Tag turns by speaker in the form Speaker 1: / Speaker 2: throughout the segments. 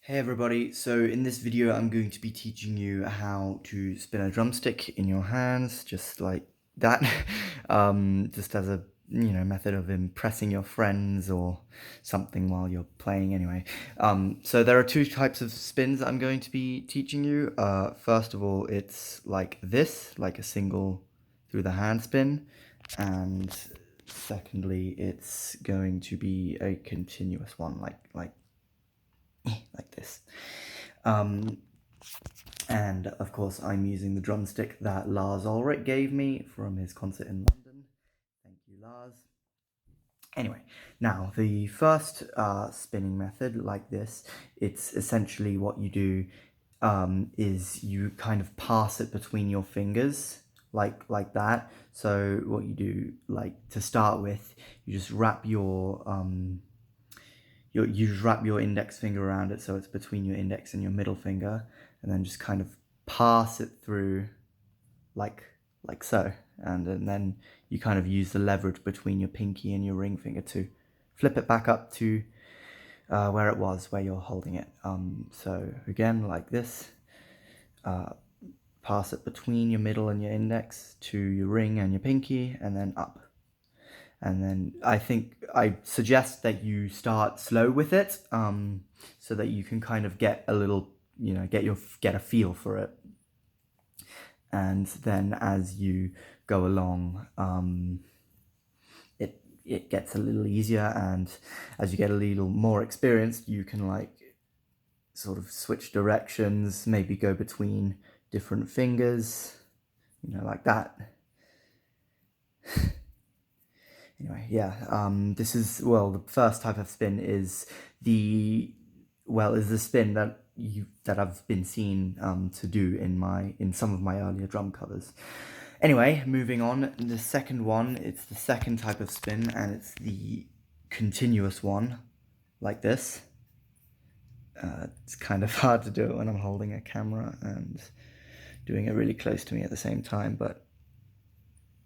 Speaker 1: Hey everybody, so in this video I'm going to be teaching you how to spin a drumstick in your hands, just like that, just as a method of impressing your friends or something while you're playing anyway. So there are two types of spins that I'm going to be teaching you. First of all, it's like this, like a single through the hand spin, and secondly, it's going to be a continuous one, like this. And of course I'm using the drumstick that Lars Ulrich gave me from his concert in London. Thank you, Lars. Anyway, now the first spinning method, like this, it's essentially what you do is you kind of pass it between your fingers, like that. So what you do, like to start with, you just wrap your you just wrap your index finger around it so it's between your index and your middle finger, and then just kind of pass it through like so, and then you kind of use the leverage between your pinky and your ring finger to flip it back up to where it was, where you're holding it. So again, like this, pass it between your middle and your index to your ring and your pinky, and then up. And then I suggest that you start slow with it, so that you can kind of get a little, get a feel for it. And then as you go along, it gets a little easier, and as you get a little more experienced, you can like sort of switch directions, maybe go between different fingers, like that. Anyway, yeah, this is, well, the first type of spin is the spin that I've been seen to do in some of my earlier drum covers. Anyway, moving on, the second one, it's the second type of spin, and it's the continuous one, like this. It's kind of hard to do it when I'm holding a camera and doing it really close to me at the same time, but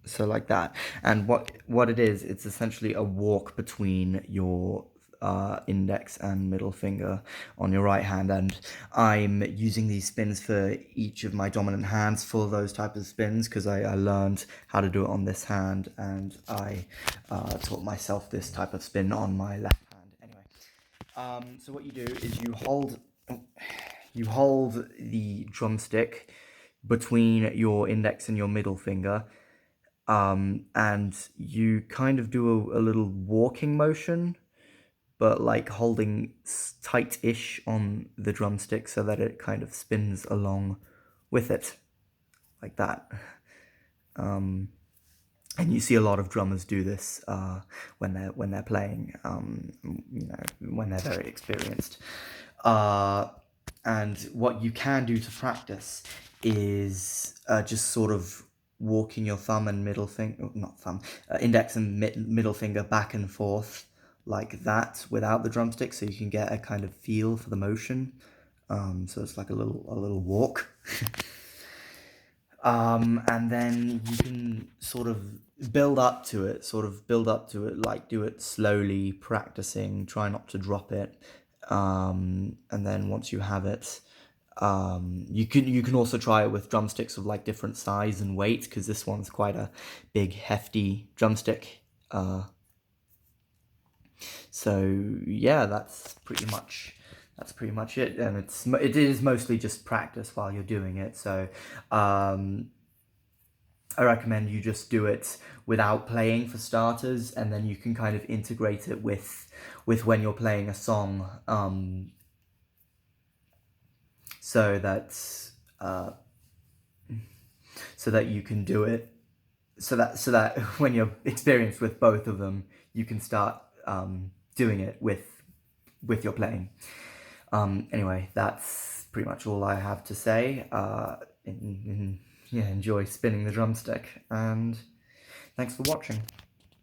Speaker 1: so like that. And what it is, it's essentially a walk between your index and middle finger on your right hand, and I'm using these spins for each of my dominant hands for those type of spins because I learned how to do it on this hand, and I taught myself this type of spin on my left hand. Anyway, so what you do is you hold the drumstick between your index and your middle finger, and you kind of do a little walking motion, but like holding tight-ish on the drumstick so that it kind of spins along with it, like that. And you see a lot of drummers do this when they're playing, when they're very experienced. And what you can do to practice is just sort of walking your thumb and middle finger, not thumb, index and middle finger back and forth like that without the drumstick, so you can get a kind of feel for the motion. So it's like a little walk. And then you can sort of build up to it, like do it slowly, practicing, try not to drop it. And then once you have it, you can also try it with drumsticks of like different size and weight, because this one's quite a big, hefty drumstick. So yeah, that's pretty much it, and it is mostly just practice while you're doing it. So I recommend you just do it without playing for starters, and then you can kind of integrate it with when you're playing a song, so that you can do it, so that when you're experienced with both of them, you can start doing it with your playing. Anyway, that's pretty much all I have to say. Yeah, enjoy spinning the drumstick, and thanks for watching.